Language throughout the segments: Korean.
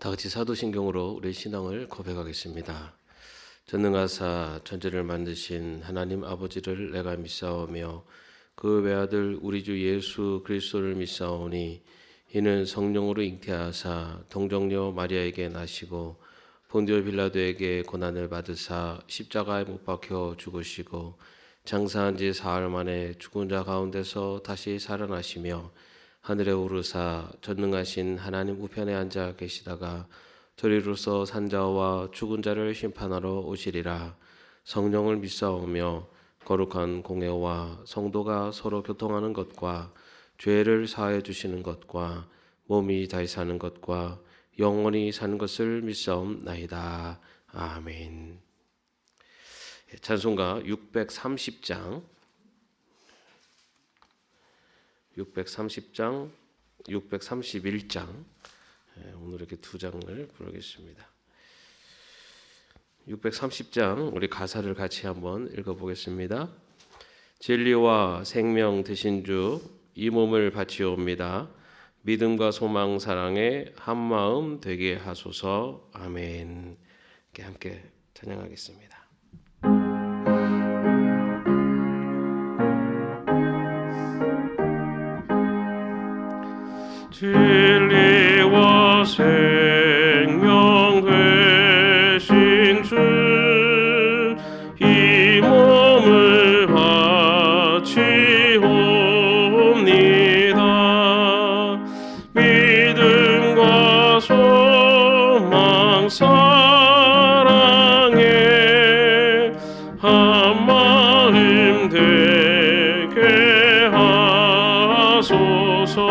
다 같이 사도신경으로 우리 신앙을 고백하겠습니다. 전능하사 천지를 만드신 하나님 아버지를 내가 믿사오며 그 외아들 우리 주 예수 그리스도를 믿사오니 이는 성령으로 잉태하사 동정녀 마리아에게 나시고 본디오 빌라도에게 고난을 받으사 십자가에 못 박혀 죽으시고 장사한 지 사흘 만에 죽은 자 가운데서 다시 살아나시며 하늘에 오르사 전능하신 하나님 우편에 앉아 계시다가 저리로서 산자와 죽은 자를 심판하러 오시리라. 성령을 믿사오며 거룩한 공회와 성도가 서로 교통하는 것과 죄를 사하여 주시는 것과 몸이 다시 사는 것과 영원히 사는 것을 믿사옵나이다. 아멘. 찬송가 630장 631장 오늘 이렇게 두 장을 부르겠습니다. 630장 우리 가사를 같이 한번 읽어보겠습니다. 진리와 생명 되신 주 이 몸을 바치옵니다. 믿음과 소망 사랑에 한마음 되게 하소서. 아멘. 함께 찬양하겠습니다. 진리와 생명 되신 주 이 몸을 바치옵니다. 믿음과 소망 사랑에 한마음 되게 하소서.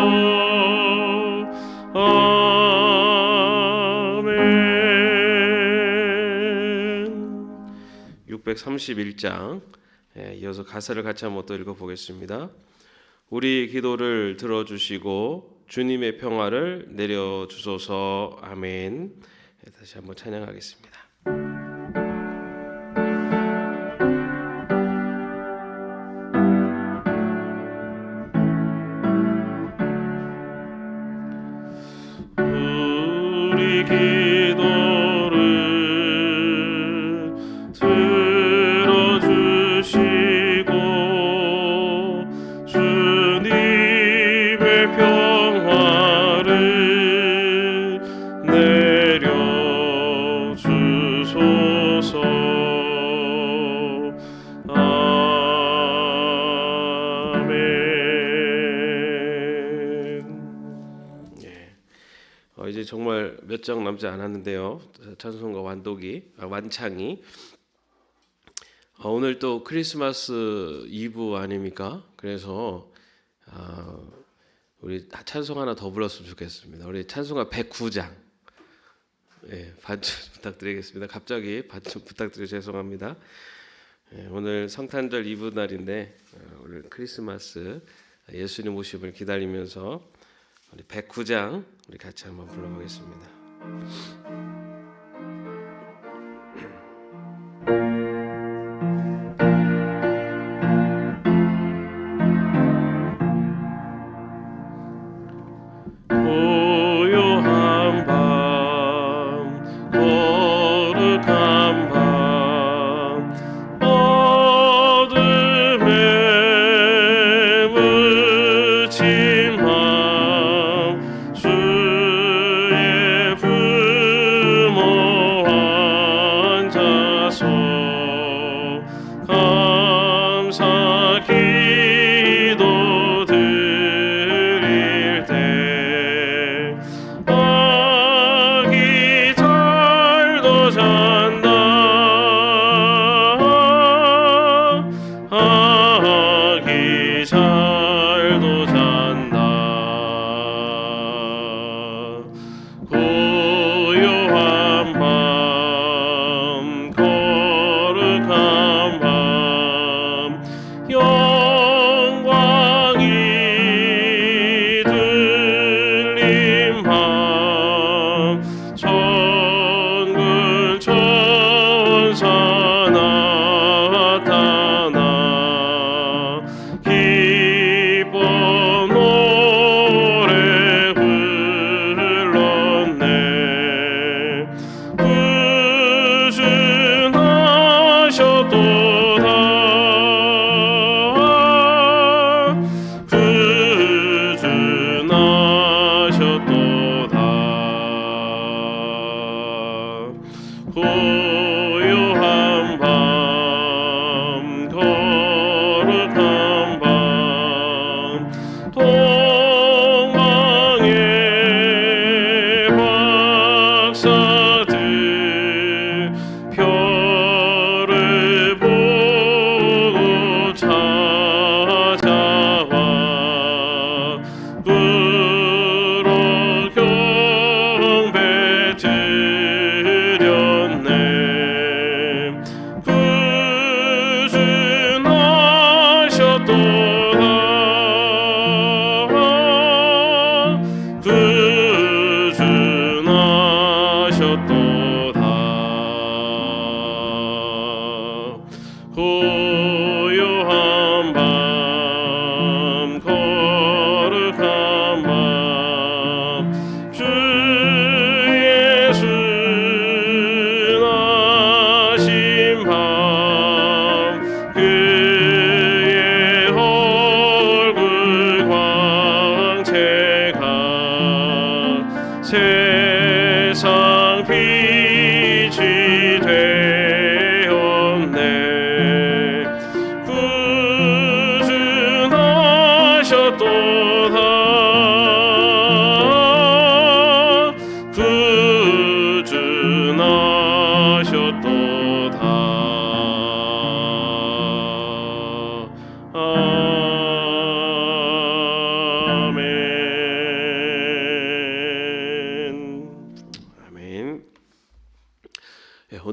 아멘. 631장 이어서 가사를 같이 한번 또 읽어보겠습니다. 우리 기도를 들어주시고 주님의 평화를 내려주소서. 아멘. 다시 한번 찬양하겠습니다. 우리 기도를 들어주시고 주님의 평화를 내려주소서. 이제 정말 몇 장 남지 않았는데요. 찬송가 완창이 오늘 또 크리스마스 이브 아닙니까? 그래서 우리 찬송 하나 더 불렀으면 좋겠습니다. 우리 찬송가 109장 반주 부탁드리겠습니다. 갑자기 반주 부탁드려 죄송합니다. 오늘 성탄절 이브 날인데 오늘 크리스마스 예수님 오심을 기다리면서 우리 109장 우리 같이 한번 불러보겠습니다. 고요한 밤 거룩한 밤 어둠에 묻힌 밤 주의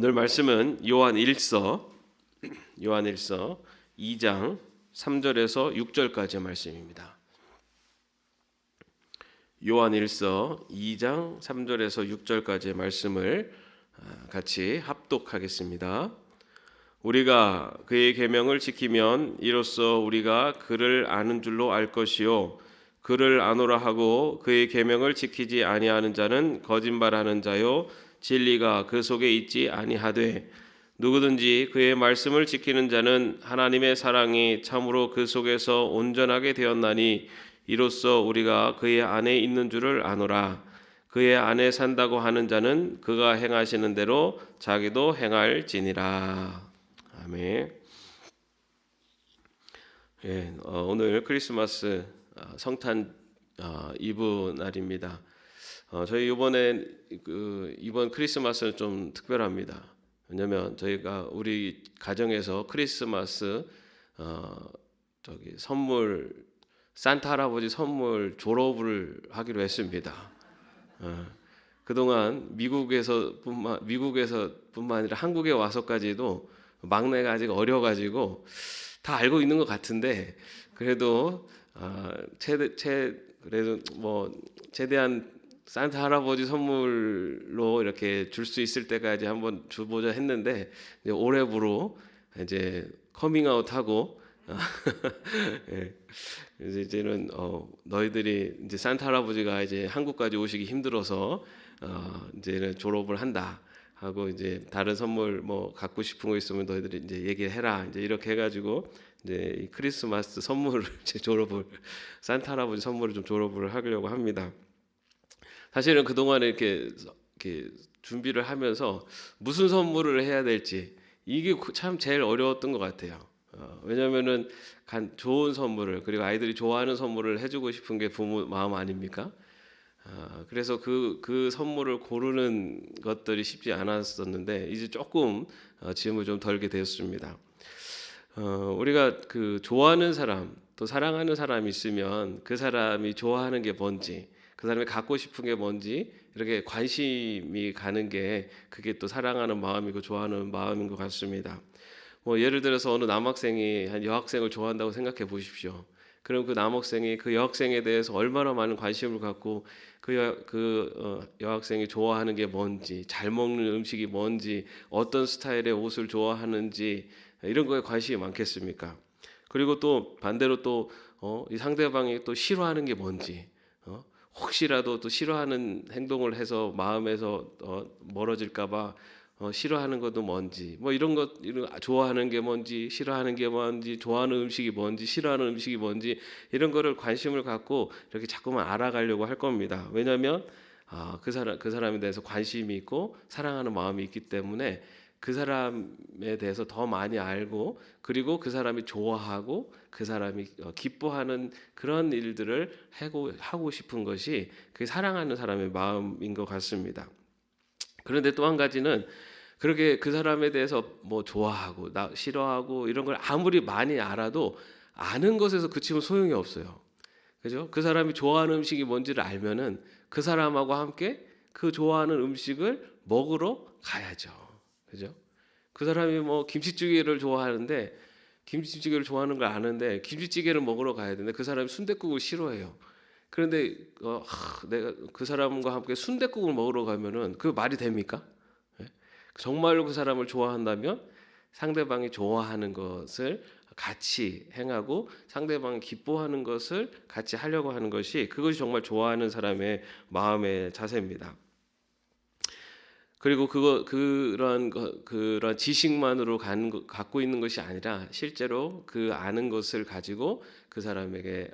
오늘 말씀은 요한일서 2장 3절에서 6절까지의 말씀입니다. 요한일서 2장 3절에서 6절까지의 말씀을 같이 합독하겠습니다. 우리가 그의 계명을 지키면 이로써 우리가 그를 아는 줄로 알 것이요 그를 아노라 하고 그의 계명을 지키지 아니하는 자는 거짓말하는 자요 진리가 그 속에 있지 아니하되 누구든지 그의 말씀을 지키는 자는 하나님의 사랑이 참으로 그 속에서 온전하게 되었나니 이로써 우리가 그의 안에 있는 줄을 아노라. 그의 안에 산다고 하는 자는 그가 행하시는 대로 자기도 행할지니라. 아멘. 오늘 크리스마스 성탄 이브 날입니다. 저희 이번 크리스마스는 좀 특별합니다. 왜냐하면 저희가 우리 가정에서 크리스마스 선물 산타 할아버지 선물 졸업을 하기로 했습니다. 그동안 미국에서뿐만 아니라 한국에 와서까지도 막내가 아직 어려가지고 다 알고 있는 것 같은데 그래도 최대한 산타 할아버지 선물로 이렇게 줄 수 있을 때까지 한번 줘보자 했는데 올해부로 이제 커밍아웃하고 이제는 너희들이 이제 산타 할아버지가 이제 한국까지 오시기 힘들어서 이제는 졸업을 한다 하고 이제 다른 선물 뭐 갖고 싶은 거 있으면 너희들이 이제 얘기해라 이제 이렇게 해가지고 이제 이 크리스마스 선물을 이제 산타 할아버지 선물을 좀 졸업을 하려고 합니다. 사실은 그 동안에 이렇게 준비를 하면서 무슨 선물을 해야 될지 이게 참 제일 어려웠던 것 같아요. 왜냐하면은 좋은 선물을 그리고 아이들이 좋아하는 선물을 해주고 싶은 게 부모 마음 아닙니까? 그래서 그 선물을 고르는 것들이 쉽지 않았었는데 이제 조금 짐을 좀 덜게 되었습니다. 우리가 그 좋아하는 사람 또 사랑하는 사람이 있으면 그 사람이 좋아하는 게 뭔지 그 사람이 갖고 싶은 게 뭔지 이렇게 관심이 가는 게 그게 또 사랑하는 마음이고 좋아하는 마음인 것 같습니다. 뭐 예를 들어서 어느 남학생이 한 여학생을 좋아한다고 생각해 보십시오. 그럼 그 남학생이 그 여학생에 대해서 얼마나 많은 관심을 갖고 여학생이 좋아하는 게 뭔지, 잘 먹는 음식이 뭔지, 어떤 스타일의 옷을 좋아하는지 이런 거에 관심이 많겠습니까? 그리고 또 반대로 또 이 상대방이 또 싫어하는 게 뭔지, 혹시라도 또 싫어하는 행동을 해서 마음에서 멀어질까봐 싫어하는 것도 뭔지, 뭐 이런 좋아하는 게 뭔지, 싫어하는 게 뭔지, 좋아하는 음식이 뭔지, 싫어하는 음식이 뭔지 이런 거를 관심을 갖고 이렇게 자꾸만 알아가려고 할 겁니다. 왜냐하면 그 사람에 대해서 관심이 있고 사랑하는 마음이 있기 때문에 그 사람에 대해서 더 많이 알고 그리고 그 사람이 좋아하고 그 사람이 기뻐하는 그런 일들을 하고 싶은 것이 그 사랑하는 사람의 마음인 것 같습니다. 그런데 또 한 가지는 그렇게 그 사람에 대해서 뭐 좋아하고 싫어하고 이런 걸 아무리 많이 알아도 아는 것에서 그치면 소용이 없어요. 그죠? 그 사람이 좋아하는 음식이 뭔지를 알면은 그 사람하고 함께 그 좋아하는 음식을 먹으러 가야죠. 그죠? 그 사람이 뭐 김치찌개를 좋아하는데 김치찌개를 좋아하는 걸 아는데 김치찌개를 먹으러 가야 되는데 그 사람이 순댓국을 싫어해요. 그런데 내가 그 사람과 함께 순댓국을 먹으러 가면은 그 말이 됩니까? 정말로 그 사람을 좋아한다면 상대방이 좋아하는 것을 같이 행하고 상대방이 기뻐하는 것을 같이 하려고 하는 그것이 정말 좋아하는 사람의 마음의 자세입니다. 그리고 그런 지식만으로 갖고 있는 것이 아니라 실제로 그 아는 것을 가지고 그 사람에게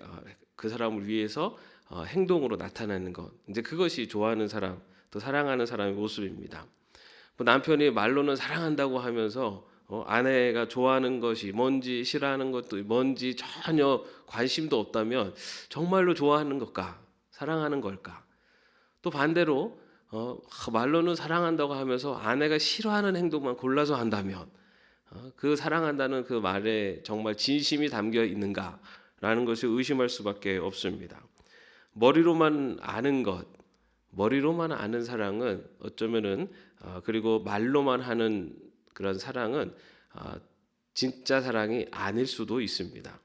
그 사람을 위해서 행동으로 나타내는 것. 이제 그것이 좋아하는 사람, 또 사랑하는 사람의 모습입니다. 뭐 남편이 말로는 사랑한다고 하면서 아내가 좋아하는 것이 뭔지 싫어하는 것도 뭔지 전혀 관심도 없다면 정말로 좋아하는 걸까? 사랑하는 걸까? 또 반대로 말로는 사랑한다고 하면서 아내가 싫어하는 행동만 골라서 한다면 그 사랑한다는 그 말에 정말 진심이 담겨 있는가라는 것을 의심할 수밖에 없습니다. 머리로만 아는 것, 머리로만 아는 사랑은 어쩌면은 그리고 말로만 하는 그런 사랑은 진짜 사랑이 아닐 수도 있습니다.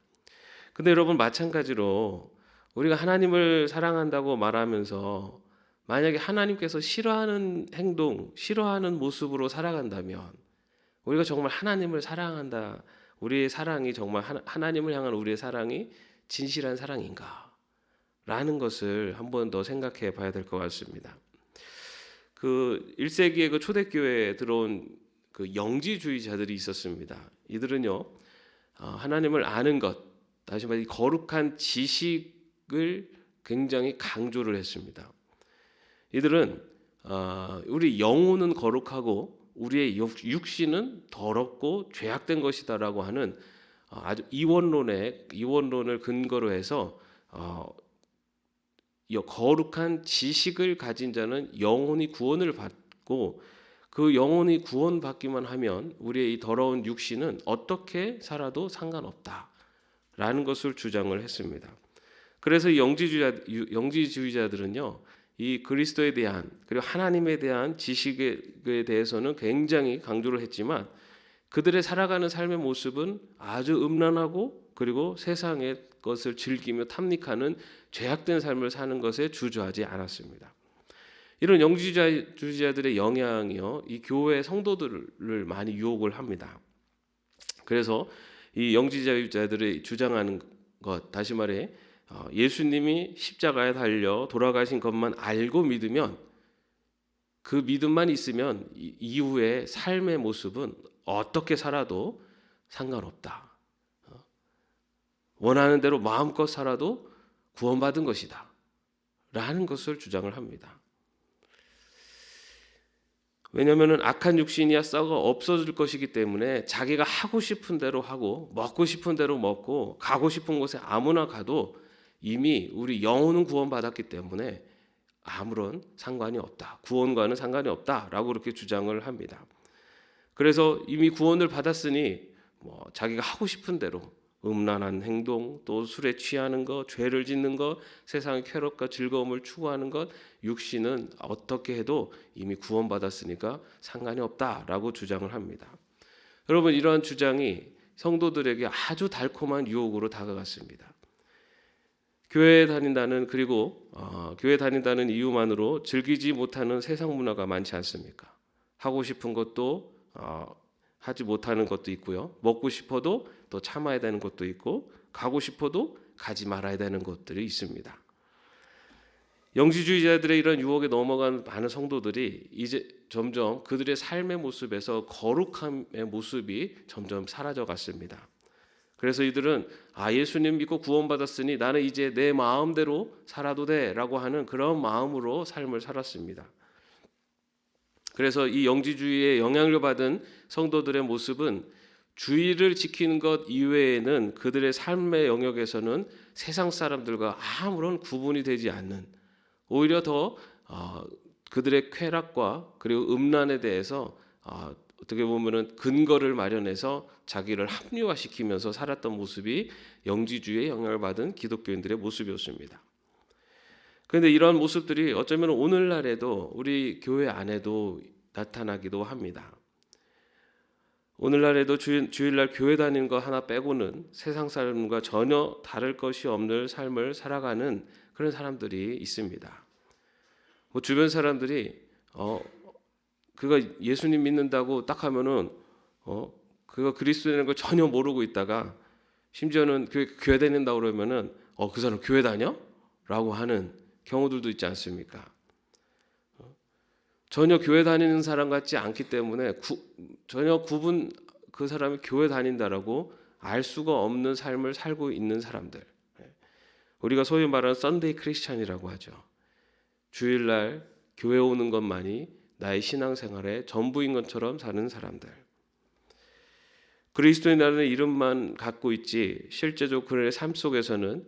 근데 여러분 마찬가지로 우리가 하나님을 사랑한다고 말하면서 만약에 하나님께서 싫어하는 행동, 싫어하는 모습으로 살아간다면 우리가 정말 하나님을 사랑한다. 우리의 사랑이 정말 하나님을 향한 우리의 사랑이 진실한 사랑인가? 라는 것을 한 번 더 생각해 봐야 될 것 같습니다. 그 1세기에 그 초대교회에 들어온 그 영지주의자들이 있었습니다. 이들은요, 하나님을 아는 것, 다시 말해 거룩한 지식을 굉장히 강조를 했습니다. 이들은 우리 영혼은 거룩하고 우리의 육신은 더럽고 죄악된 것이다라고 하는 아주 이원론을 근거로 해서 거룩한 지식을 가진 자는 영혼이 구원을 받고 그 영혼이 구원받기만 하면 우리의 이 더러운 육신은 어떻게 살아도 상관없다라는 것을 주장을 했습니다. 그래서 영지주의자들은요, 이 그리스도에 대한 그리고 하나님에 대한 지식에 대해서는 굉장히 강조를 했지만 그들의 살아가는 삶의 모습은 아주 음란하고 그리고 세상의 것을 즐기며 탐닉하는 죄악된 삶을 사는 것에 주저하지 않았습니다. 이런 영지주의자들의 영향이요, 이 교회 성도들을 많이 유혹을 합니다. 그래서 이 영지주의자들이 주장하는 것, 다시 말해 예수님이 십자가에 달려 돌아가신 것만 알고 믿으면, 그 믿음만 있으면 이후의 삶의 모습은 어떻게 살아도 상관없다. 원하는 대로 마음껏 살아도 구원받은 것이다. 라는 것을 주장을 합니다. 왜냐하면 악한 육신이야 썩어 없어질 것이기 때문에 자기가 하고 싶은 대로 하고 먹고 싶은 대로 먹고 가고 싶은 곳에 아무나 가도 이미 우리 영혼은 구원받았기 때문에 아무런 상관이 없다. 구원과는 상관이 없다라고 그렇게 주장을 합니다. 그래서 이미 구원을 받았으니 자기가 하고 싶은 대로 음란한 행동, 또 술에 취하는 것, 죄를 짓는 것, 세상의 쾌락과 즐거움을 추구하는 것, 육신은 어떻게 해도 이미 구원받았으니까 상관이 없다라고 주장을 합니다. 여러분, 이러한 주장이 성도들에게 아주 달콤한 유혹으로 다가갔습니다. 교회에 다닌다는 이유만으로 즐기지 못하는 세상 문화가 많지 않습니까? 하고 싶은 것도 하지 못하는 것도 있고요. 먹고 싶어도 또 참아야 되는 것도 있고, 가고 싶어도 가지 말아야 되는 것들이 있습니다. 영지주의자들의 이런 유혹에 넘어간 많은 성도들이 이제 점점 그들의 삶의 모습에서 거룩함의 모습이 점점 사라져 갔습니다. 그래서 이들은 예수님 믿고 구원받았으니 나는 이제 내 마음대로 살아도 돼라고 하는 그런 마음으로 삶을 살았습니다. 그래서 이 영지주의의 영향을 받은 성도들의 모습은 주의를 지키는 것 이외에는 그들의 삶의 영역에서는 세상 사람들과 아무런 구분이 되지 않는, 오히려 더 그들의 쾌락과 그리고 음란에 대해서 어떻게 보면은 근거를 마련해서 자기를 합리화시키면서 살았던 모습이 영지주의의 영향을 받은 기독교인들의 모습이었습니다. 그런데 이런 모습들이 어쩌면 오늘날에도 우리 교회 안에도 나타나기도 합니다. 오늘날에도 주일날 교회 다니는 거 하나 빼고는 세상 사람과 전혀 다를 것이 없는 삶을 살아가는 그런 사람들이 있습니다. 주변 사람들이 그가 예수님 믿는다고 딱 하면은 그가 그리스도라는 걸 전혀 모르고 있다가 심지어는 교회 다닌다고 그러면은 그 사람 교회 다녀? 라고 하는 경우들도 있지 않습니까? 전혀 교회 다니는 사람 같지 않기 때문에 전혀 그 사람이 교회 다닌다라고 알 수가 없는 삶을 살고 있는 사람들, 우리가 소위 말하는 썬데이 크리스찬이라고 하죠. 주일날 교회 오는 것만이 나의 신앙생활의 전부인 것처럼 사는 사람들, 그리스도인이라는 이름만 갖고 있지 실제적으로 그들의 삶 속에서는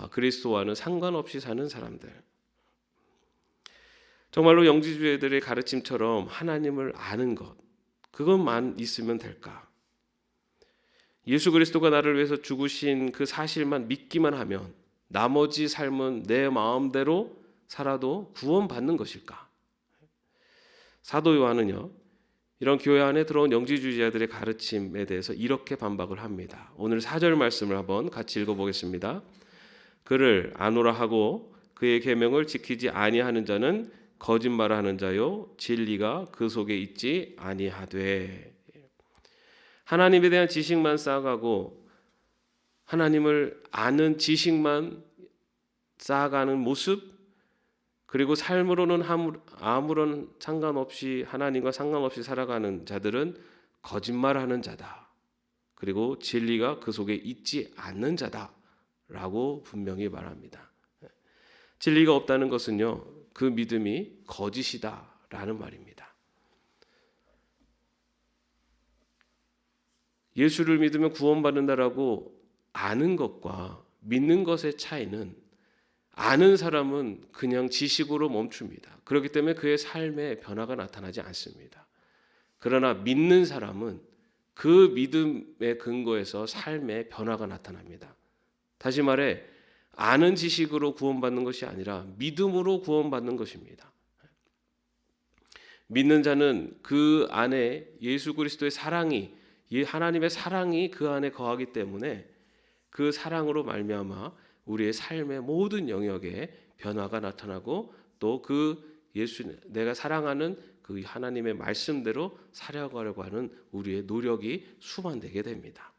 그리스도와는 상관없이 사는 사람들, 정말로 영지주의들의 가르침처럼 하나님을 아는 것, 그것만 있으면 될까? 예수 그리스도가 나를 위해서 죽으신 그 사실만 믿기만 하면 나머지 삶은 내 마음대로 살아도 구원받는 것일까? 사도 요한은요, 이런 교회 안에 들어온 영지주의자들의 가르침에 대해서 이렇게 반박을 합니다. 오늘 4절 말씀을 한번 같이 읽어보겠습니다. 그를 아노라 하고 그의 계명을 지키지 아니하는 자는 거짓말하는 자요 진리가 그 속에 있지 아니하되. 하나님에 대한 지식만 쌓아가고 하나님을 아는 지식만 쌓아가는 모습, 그리고 삶으로는 아무런 상관없이 하나님과 상관없이 살아가는 자들은 거짓말하는 자다. 그리고 진리가 그 속에 있지 않는 자다라고 분명히 말합니다. 진리가 없다는 것은요, 그 믿음이 거짓이다라는 말입니다. 예수를 믿으면 구원받는다라고 아는 것과 믿는 것의 차이는, 아는 사람은 그냥 지식으로 멈춥니다. 그렇기 때문에 그의 삶에 변화가 나타나지 않습니다. 그러나 믿는 사람은 그 믿음의 근거에서 삶에 변화가 나타납니다. 다시 말해, 아는 지식으로 구원받는 것이 아니라 믿음으로 구원받는 것입니다. 믿는 자는 그 안에 예수 그리스도의 사랑이, 하나님의 사랑이 그 안에 거하기 때문에 그 사랑으로 말미암아 우리의 삶의 모든 영역에 변화가 나타나고, 또 그 내가 사랑하는 그 하나님의 말씀대로 살아가려고 하는 우리의 노력이 수반되게 됩니다.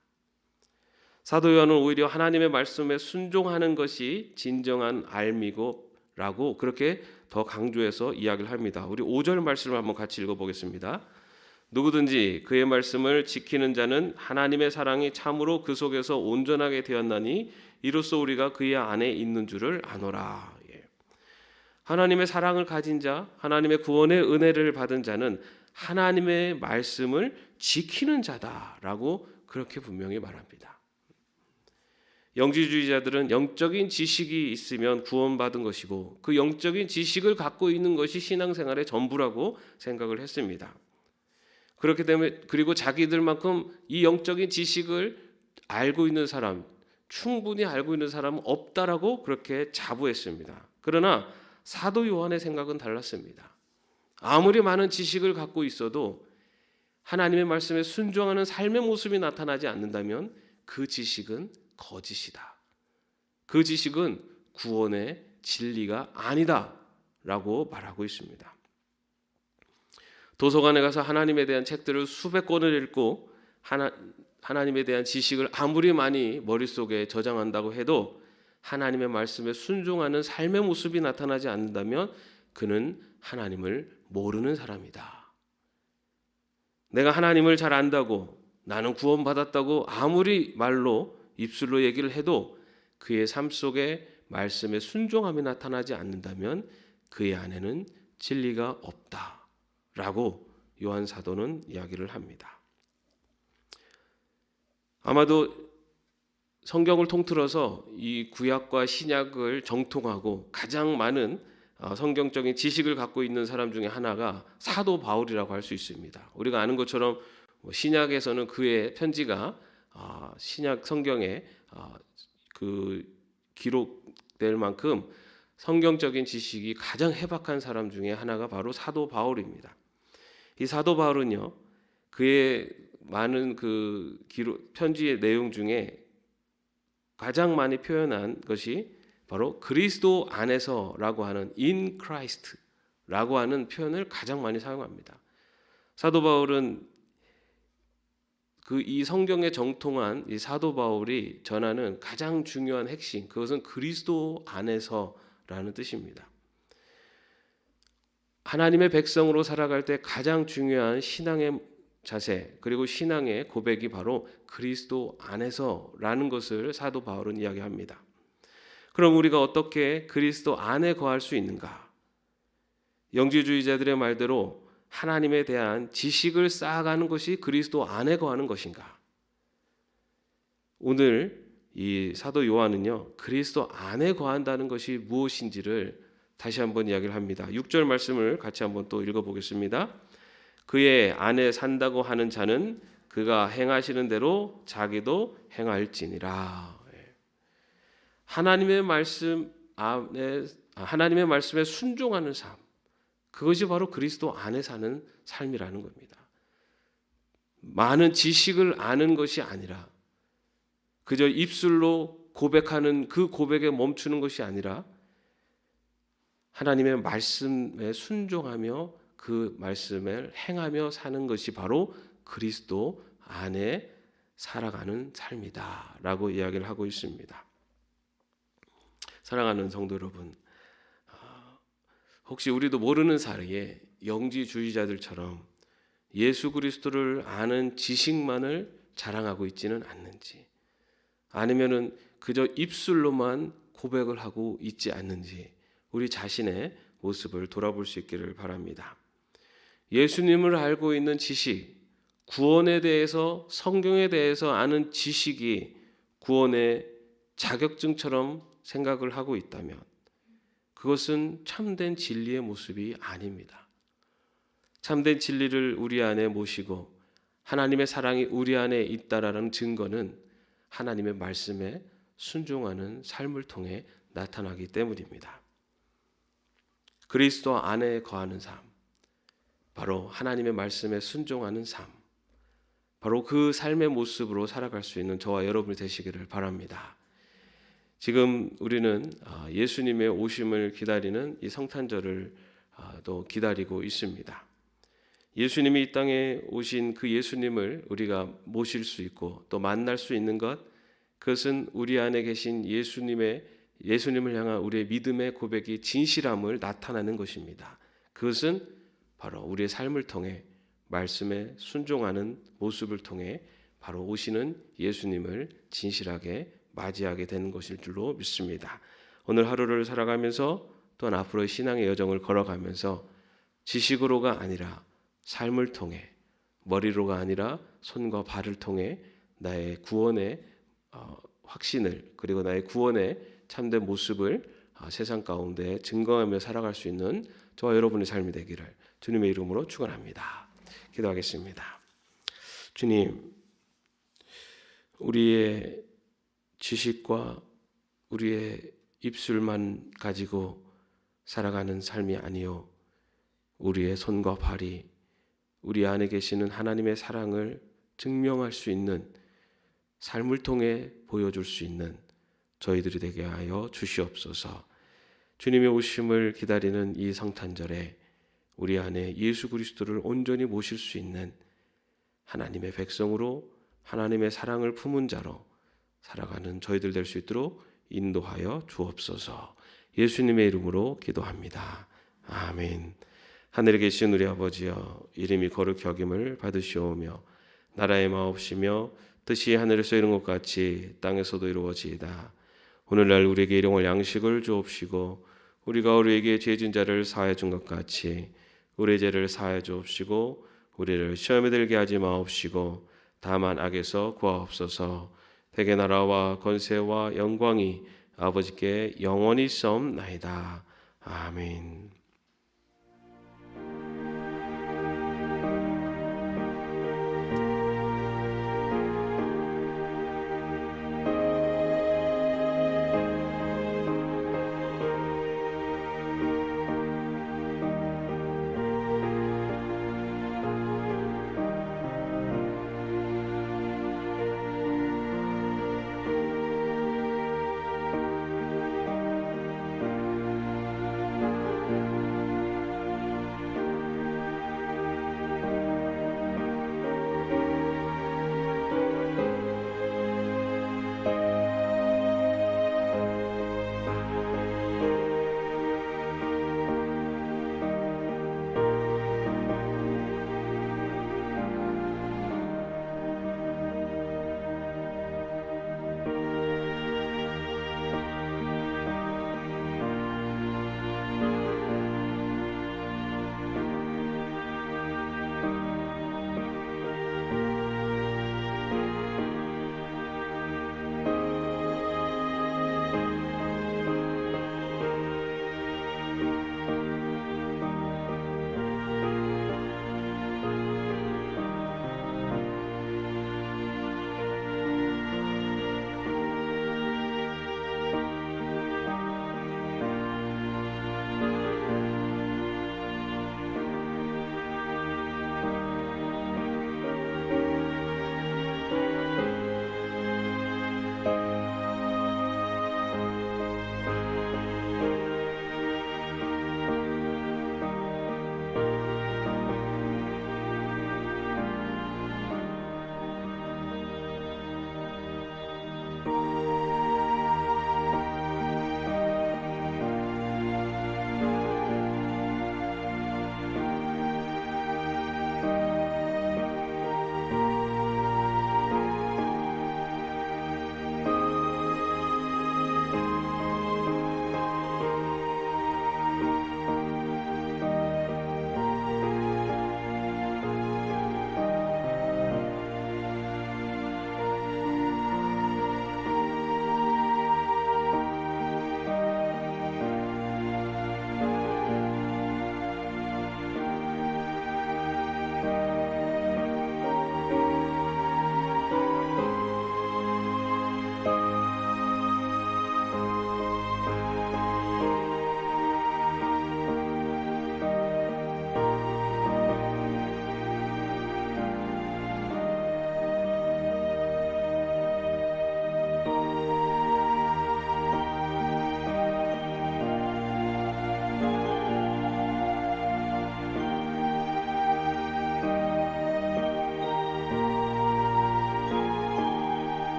사도 요한은 오히려 하나님의 말씀에 순종하는 것이 진정한 알미고라고 그렇게 더 강조해서 이야기를 합니다. 우리 5절 말씀을 한번 같이 읽어보겠습니다. 누구든지 그의 말씀을 지키는 자는 하나님의 사랑이 참으로 그 속에서 온전하게 되었나니 이로써 우리가 그의 안에 있는 줄을 아노라. 하나님의 사랑을 가진 자, 하나님의 구원의 은혜를 받은 자는 하나님의 말씀을 지키는 자다라고 그렇게 분명히 말합니다. 영지주의자들은 영적인 지식이 있으면 구원받은 것이고, 그 영적인 지식을 갖고 있는 것이 신앙생활의 전부라고 생각을 했습니다. 그렇기 때문에, 그리고 자기들만큼 이 영적인 지식을 알고 있는 사람, 충분히 알고 있는 사람은 없다라고 그렇게 자부했습니다. 그러나 사도 요한의 생각은 달랐습니다. 아무리 많은 지식을 갖고 있어도 하나님의 말씀에 순종하는 삶의 모습이 나타나지 않는다면 그 지식은 거짓이다. 그 지식은 구원의 진리가 아니다 라고 말하고 있습니다. 도서관에 가서 하나님에 대한 책들을 수백 권을 읽고 하나님에 대한 지식을 아무리 많이 머릿속에 저장한다고 해도 하나님의 말씀에 순종하는 삶의 모습이 나타나지 않는다면 그는 하나님을 모르는 사람이다. 내가 하나님을 잘 안다고, 나는 구원받았다고 아무리 말로 입술로 얘기를 해도 그의 삶 속에 말씀에 순종함이 나타나지 않는다면 그의 안에는 진리가 없다라고 요한 사도는 이야기를 합니다. 아마도 성경을 통틀어서 이 구약과 신약을 정통하고 가장 많은 성경적인 지식을 갖고 있는 사람 중에 하나가 사도 바울이라고 할 수 있습니다. 우리가 아는 것처럼 신약에서는 그의 편지가 신약 성경에 그 기록될 만큼 성경적인 지식이 가장 해박한 사람 중에 하나가 바로 사도 바울입니다. 이 사도 바울은요, 그의 많은 그 기록 편지의 내용 중에 가장 많이 표현한 것이 바로 그리스도 안에서라고 하는 in Christ라고 하는 표현을 가장 많이 사용합니다. 사도 바울은 이 성경에 정통한 이 사도 바울이 전하는 가장 중요한 핵심, 그것은 그리스도 안에서라는 뜻입니다. 하나님의 백성으로 살아갈 때 가장 중요한 신앙의 자세, 그리고 신앙의 고백이 바로 그리스도 안에서라는 것을 사도 바울은 이야기합니다. 그럼 우리가 어떻게 그리스도 안에 거할 수 있는가? 영지주의자들의 말대로 하나님에 대한 지식을 쌓아가는 것이 그리스도 안에 거하는 것인가? 오늘 이 사도 요한은요, 그리스도 안에 거한다는 것이 무엇인지를 다시 한번 이야기를 합니다. 6절 말씀을 같이 한번 또 읽어보겠습니다. 그의 안에 산다고 하는 자는 그가 행하시는 대로 자기도 행할지니라. 하나님의 말씀 안에 하나님의 말씀에 순종하는 삶, 그것이 바로 그리스도 안에 사는 삶이라는 겁니다. 많은 지식을 아는 것이 아니라 그저 입술로 고백하는 그 고백에 멈추는 것이 아니라 하나님의 말씀에 순종하며 그 말씀을 행하며 사는 것이 바로 그리스도 안에 살아가는 삶이다라고 이야기를 하고 있습니다. 사랑하는 성도 여러분, 혹시 우리도 모르는 사이에 영지주의자들처럼 예수 그리스도를 아는 지식만을 자랑하고 있지는 않는지, 아니면은 그저 입술로만 고백을 하고 있지 않는지 우리 자신의 모습을 돌아볼 수 있기를 바랍니다. 예수님을 알고 있는 지식, 구원에 대해서, 성경에 대해서 아는 지식이 구원의 자격증처럼 생각을 하고 있다면 그것은 참된 진리의 모습이 아닙니다. 참된 진리를 우리 안에 모시고 하나님의 사랑이 우리 안에 있다라는 증거는 하나님의 말씀에 순종하는 삶을 통해 나타나기 때문입니다. 그리스도 안에 거하는 삶, 바로 하나님의 말씀에 순종하는 삶, 바로 그 삶의 모습으로 살아갈 수 있는 저와 여러분이 되시기를 바랍니다. 지금 우리는 예수님의 오심을 기다리는 이 성탄절을 또 기다리고 있습니다. 예수님이 이 땅에 오신 그 예수님을 우리가 모실 수 있고 또 만날 수 있는 것, 그것은 우리 안에 계신 예수님을 향한 우리의 믿음의 고백이 진실함을 나타내는 것입니다. 그것은 바로 우리의 삶을 통해 말씀에 순종하는 모습을 통해 바로 오시는 예수님을 진실하게 맞이하게 되는 것일 줄로 믿습니다. 오늘 하루를 살아가면서 또한 앞으로의 신앙의 여정을 걸어가면서 지식으로가 아니라 삶을 통해, 머리로가 아니라 손과 발을 통해 나의 구원의 확신을, 그리고 나의 구원의 참된 모습을 세상 가운데 증거하며 살아갈 수 있는 저와 여러분의 삶이 되기를 주님의 이름으로 축원합니다. 기도하겠습니다. 주님, 우리의 지식과 우리의 입술만 가지고 살아가는 삶이 아니요, 우리의 손과 발이 우리 안에 계시는 하나님의 사랑을 증명할 수 있는 삶을 통해 보여줄 수 있는 저희들이 되게 하여 주시옵소서. 주님의 오심을 기다리는 이 성탄절에 우리 안에 예수 그리스도를 온전히 모실 수 있는 하나님의 백성으로, 하나님의 사랑을 품은 자로 살아가는 저희들 될 수 있도록 인도하여 주옵소서. 예수님의 이름으로 기도합니다. 아멘. 하늘에 계신 우리 아버지여, 이름이 거룩히 여김을 받으시오며 나라의 마옵시며 뜻이 하늘에서 이룬 것 같이 땅에서도 이루어지이다. 오늘날 우리에게 일용할 양식을 주옵시고 우리가 우리에게 죄진 자를 사하여 준 것 같이 우리의 죄를 사하여 주옵시고 우리를 시험에 들게 하지 마옵시고 다만 악에서 구하옵소서. 대개 나라와 권세와 영광이 아버지께 영원히 있사옵나이다. 아멘.